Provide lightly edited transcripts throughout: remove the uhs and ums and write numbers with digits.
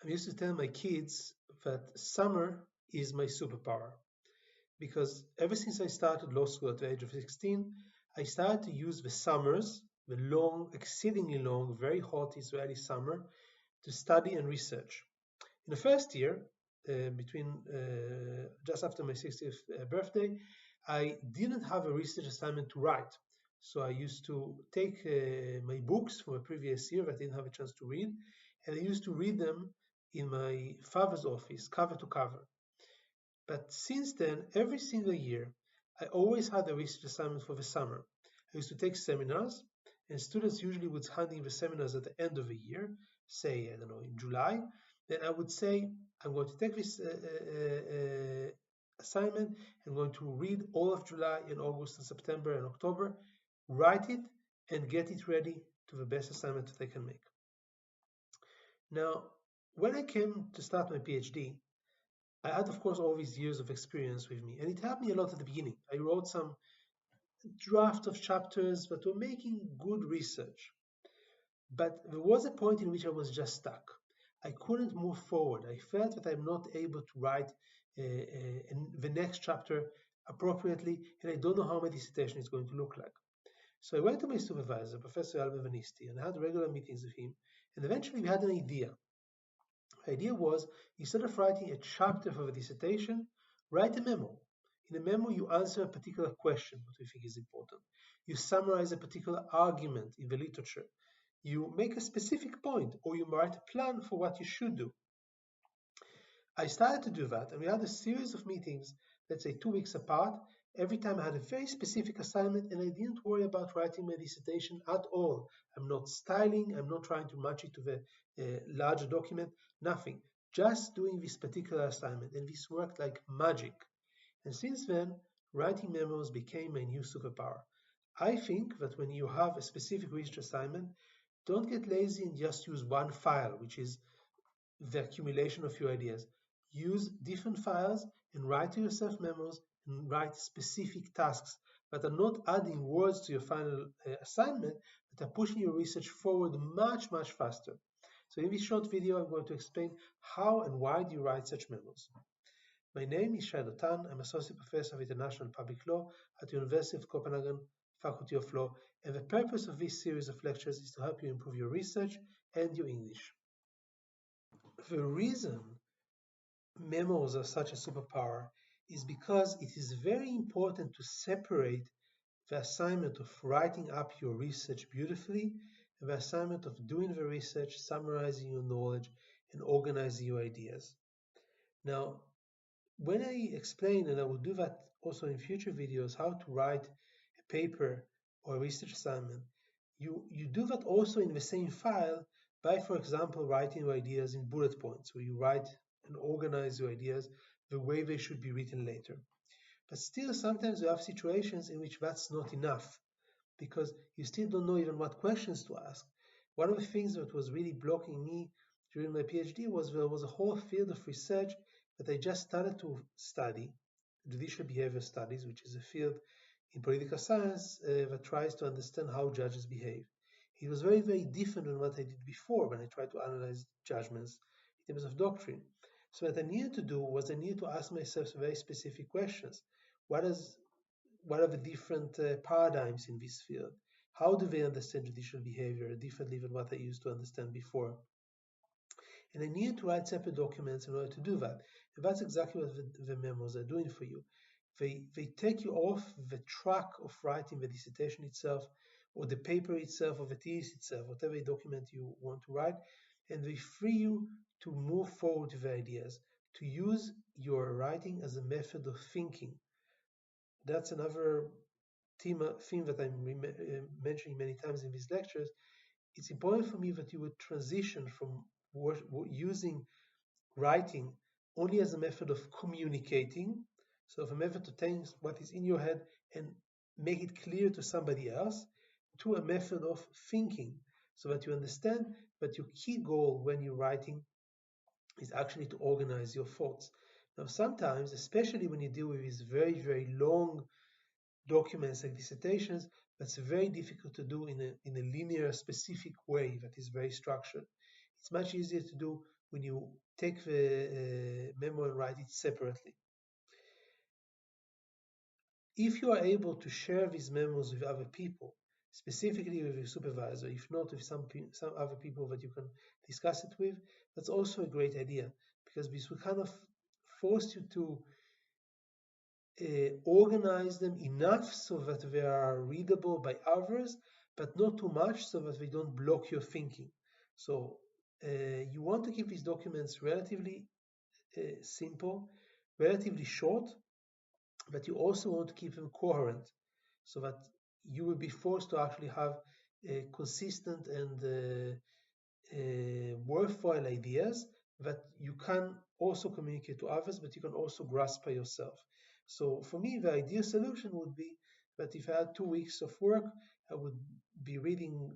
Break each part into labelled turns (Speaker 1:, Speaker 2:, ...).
Speaker 1: I used to tell my kids that summer is my superpower because ever since I started law school at the age of 16, I started to use the summers, the long, exceedingly long, very hot Israeli summer, to study and research. In the first year, between just after my 60th birthday, I didn't have a research assignment to write. So I used to take my books from a previous year that I didn't have a chance to read, and I used to read them in my father's office, cover to cover. But since then, every single year, I always had a research assignment for the summer. I used to take seminars, and students usually would hand in the seminars at the end of the year, say, I don't know, in July. Then I would say, I'm going to take this assignment. I'm going to read all of July and August and September and October, write it, and get it ready to the best assignment that I can make. Now, when I came to start my PhD, I had, of course, all these years of experience with me, and it helped me a lot at the beginning. I wrote some draft of chapters that were making good research. But there was a point in which I was just stuck. I couldn't move forward. I felt that I'm not able to write the next chapter appropriately, and I don't know how my dissertation is going to look like. So I went to my supervisor, Professor Alba Vanisti, and I had regular meetings with him, and eventually we had an idea. The idea was, instead of writing a chapter for the dissertation, write a memo. In a memo, you answer a particular question, what you think is important. You summarize a particular argument in the literature. You make a specific point, or you write a plan for what you should do. I started to do that, and we had a series of meetings, let's say 2 weeks apart. Every time I had a very specific assignment, and I didn't worry about writing my dissertation at all. I'm not styling, I'm not trying to match it to the larger document, nothing. Just doing this particular assignment, and this worked like magic. And since then, writing memos became my new superpower. I think that when you have a specific research assignment, don't get lazy and just use one file, which is the accumulation of your ideas. Use different files and write to yourself memos and write specific tasks that are not adding words to your final assignment, but are pushing your research forward much, much faster. So in this short video, I'm going to explain how and why do you write such memos. My name is Shai Dotan. I'm Associate Professor of International Public Law at the University of Copenhagen Faculty of Law, and the purpose of this series of lectures is to help you improve your research and your English. The reason memos are such a superpower is because it is very important to separate the assignment of writing up your research beautifully and the assignment of doing the research, summarizing your knowledge, and organizing your ideas. Now, when I explain, and I will do that also in future videos, how to write a paper or a research assignment, you do that also in the same file by, for example, writing your ideas in bullet points, where you write and organize your ideas the way they should be written later. But still, sometimes you have situations in which that's not enough, because you still don't know even what questions to ask. One of the things that was really blocking me during my PhD was there was a whole field of research that I just started to study, judicial behavior studies, which is a field in political science that tries to understand how judges behave. It was very, very different than what I did before when I tried to analyze judgments in terms of doctrine. So what I needed to do was I needed to ask myself very specific questions. What are the different paradigms in this field? How do they understand judicial behavior differently than what I used to understand before? And I needed to write separate documents in order to do that. And that's exactly what the memos are doing for you. They take you off the track of writing the dissertation itself, or the paper itself, or the thesis itself, whatever document you want to write, and they free you to move forward with the ideas, to use your writing as a method of thinking. That's another theme that I'm mentioning many times in these lectures. It's important for me that you would transition from using writing only as a method of communicating, so of a method to take what is in your head and make it clear to somebody else, to a method of thinking, so that you understand that your key goal when you're writing is actually to organize your thoughts. Now, sometimes, especially when you deal with these very, very long documents like dissertations, that's very difficult to do in a linear, specific way that is very structured. It's much easier to do when you take the memo and write it separately. If you are able to share these memos with other people, specifically with your supervisor, if not with some other people that you can discuss it with, that's also a great idea, because this will kind of force you to organize them enough so that they are readable by others, but not too much so that they don't block your thinking. So you want to keep these documents relatively simple, relatively short, but you also want to keep them coherent so that you will be forced to actually have consistent and worthwhile ideas that you can also communicate to others, but you can also grasp by yourself. So for me, the ideal solution would be that if I had 2 weeks of work, I would be reading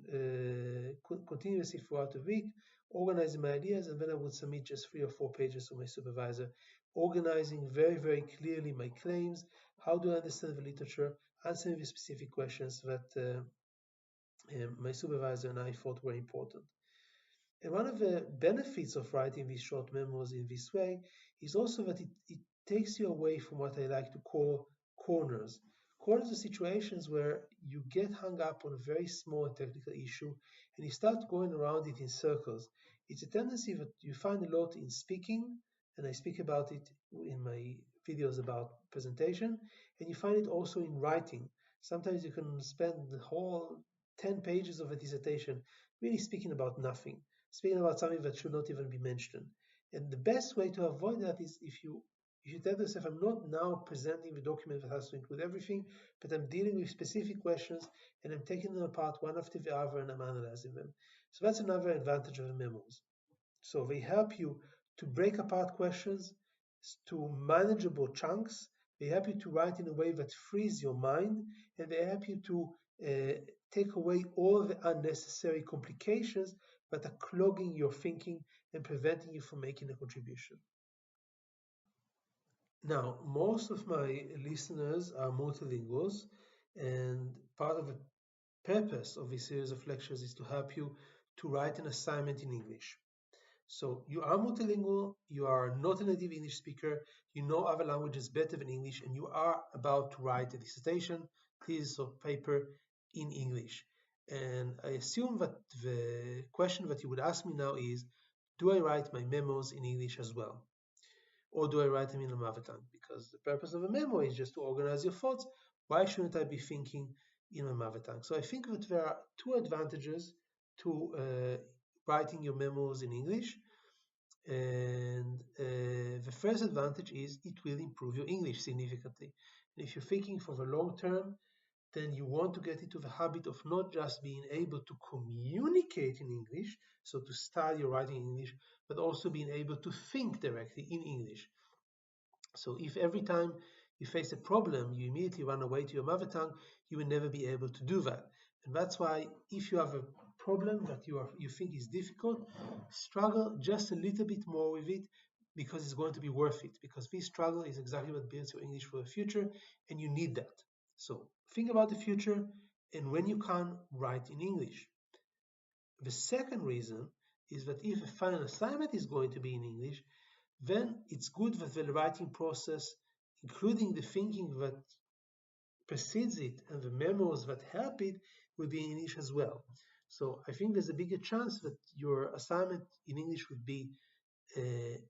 Speaker 1: continuously throughout the week, organizing my ideas, and then I would submit just 3 or 4 pages to my supervisor, organizing very, very clearly my claims, how do I understand the literature, answering the specific questions that my supervisor and I thought were important. And one of the benefits of writing these short memos in this way is also that it takes you away from what I like to call corners. Corners are situations where you get hung up on a very small technical issue and you start going around it in circles. It's a tendency that you find a lot in speaking, and I speak about it in my videos about presentation, and you find it also in writing. Sometimes you can spend the whole 10 pages of a dissertation really speaking about nothing, speaking about something that should not even be mentioned. And the best way to avoid that is if you tell yourself, I'm not now presenting the document that has to include everything, but I'm dealing with specific questions and I'm taking them apart one after the other and I'm analyzing them. So that's another advantage of the memos. So they help you to break apart questions to manageable chunks. They help you to write in a way that frees your mind, and they help you to take away all the unnecessary complications that are clogging your thinking and preventing you from making a contribution. Now, most of my listeners are multilinguals, and part of the purpose of this series of lectures is to help you to write an assignment in English. So you are multilingual, you are not a native English speaker, you know other languages better than English, and you are about to write a dissertation, thesis or paper in English. And I assume that the question that you would ask me now is, do I write my memos in English as well? Or do I write them in a mother tongue? Because the purpose of a memo is just to organize your thoughts. Why shouldn't I be thinking in my mother tongue? So I think that there are two advantages to writing your memos in English. And the first advantage is it will improve your English significantly. And if you're thinking for the long term, then you want to get into the habit of not just being able to communicate in English, so to study or writing in English, but also being able to think directly in English. So if every time you face a problem, you immediately run away to your mother tongue, you will never be able to do that. And that's why if you have a problem that you think is difficult, struggle just a little bit more with it, because it's going to be worth it, because this struggle is exactly what builds your English for the future, and you need that. So think about the future, and when you can, write in English. The second reason is that if a final assignment is going to be in English, then it's good that the writing process, including the thinking that precedes it and the memos that help it, will be in English as well. So I think there's a bigger chance that your assignment in English would be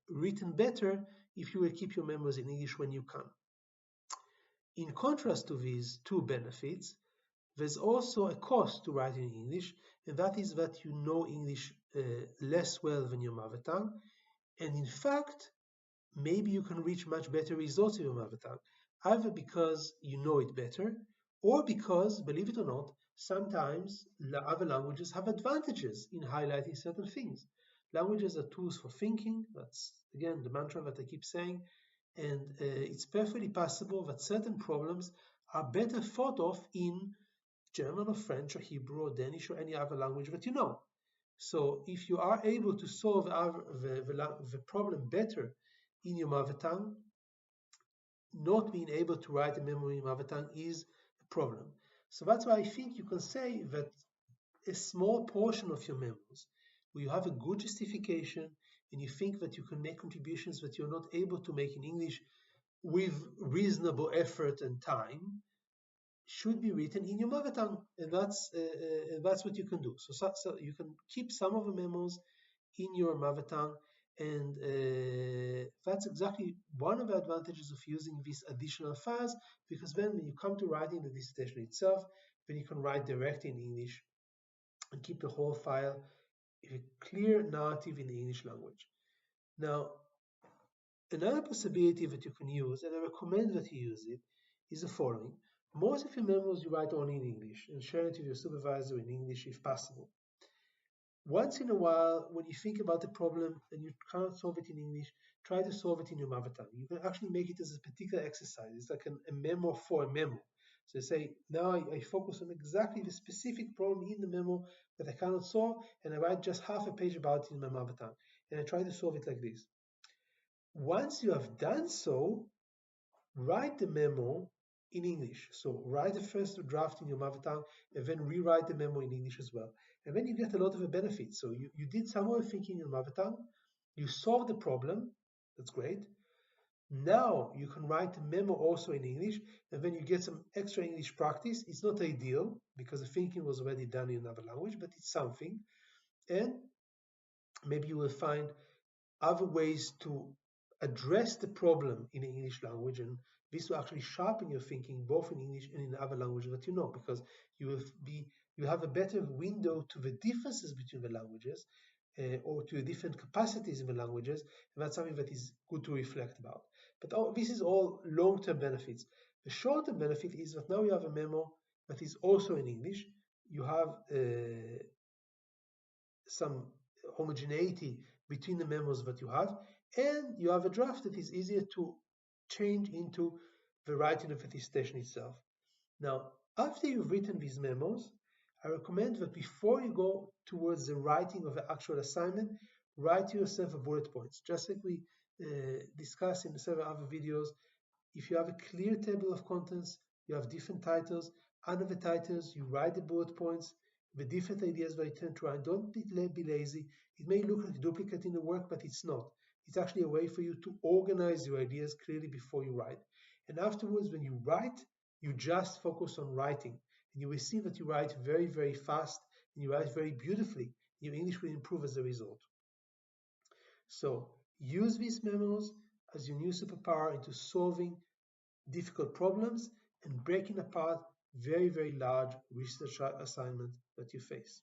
Speaker 1: written better if you will keep your memos in English when you can. In contrast to these two benefits, there's also a cost to writing in English, and that is that you know English less well than your mother tongue. And in fact, maybe you can reach much better results in your mother tongue, either because you know it better, or because, believe it or not, sometimes other languages have advantages in highlighting certain things. Languages are tools for thinking. That's, again, the mantra that I keep saying. And it's perfectly possible that certain problems are better thought of in German or French or Hebrew or Danish or any other language that you know. So if you are able to solve the problem better in your mother tongue, not being able to write a memo in your mother tongue is a problem. So that's why I think you can say that a small portion of your memos where you have a good justification and you think that you can make contributions that you're not able to make in English with reasonable effort and time, should be written in your mother tongue, and that's what you can do. So you can keep some of the memos in your mother tongue, and that's exactly one of the advantages of using these additional files, because then when you come to writing the dissertation itself, then you can write directly in English and keep the whole file in a clear narrative in the English language. Now, another possibility that you can use, and I recommend that you use it, is the following. Most of your memos you write only in English and share it with your supervisor in English if possible. Once in a while, when you think about the problem and you can't solve it in English, try to solve it in your mother tongue. You can actually make it as a particular exercise. It's like a memo for a memo. So you say, now I focus on exactly the specific problem in the memo that I cannot solve, and I write just half a page about it in my mother tongue. And I try to solve it like this. Once you have done so, write the memo in English. So write the first draft in your mother tongue and then rewrite the memo in English as well. And then you get a lot of the benefits. So you did some of the thinking in your mother tongue, you solved the problem, that's great. Now you can write the memo also in English, and then you get some extra English practice. It's not ideal because the thinking was already done in another language, but it's something. And maybe you will find other ways to address the problem in the English language, and this will actually sharpen your thinking both in English and in other languages that you know, because you have a better window to the differences between the languages, or to the different capacities in the languages, and that's something that is good to reflect about. But this is all long-term benefits. The short-term benefit is that now you have a memo that is also in English. You have some homogeneity between the memos that you have, and you have a draft that is easier to change into the writing of the dissertation itself. Now, after you've written these memos, I recommend that before you go towards the writing of the actual assignment, write to yourself a bullet points. Just like we discussed in several other videos, if you have a clear table of contents, you have different titles. Under the titles, you write the bullet points, the different ideas that you tend to write. Don't be lazy. It may look like duplicating the work, but it's not. It's actually a way for you to organize your ideas clearly before you write. And afterwards, when you write, you just focus on writing. And you will see that you write very, very fast, and you write very beautifully. Your English will improve as a result. So use these memos as your new superpower into solving difficult problems and breaking apart very, very large research assignments that you face.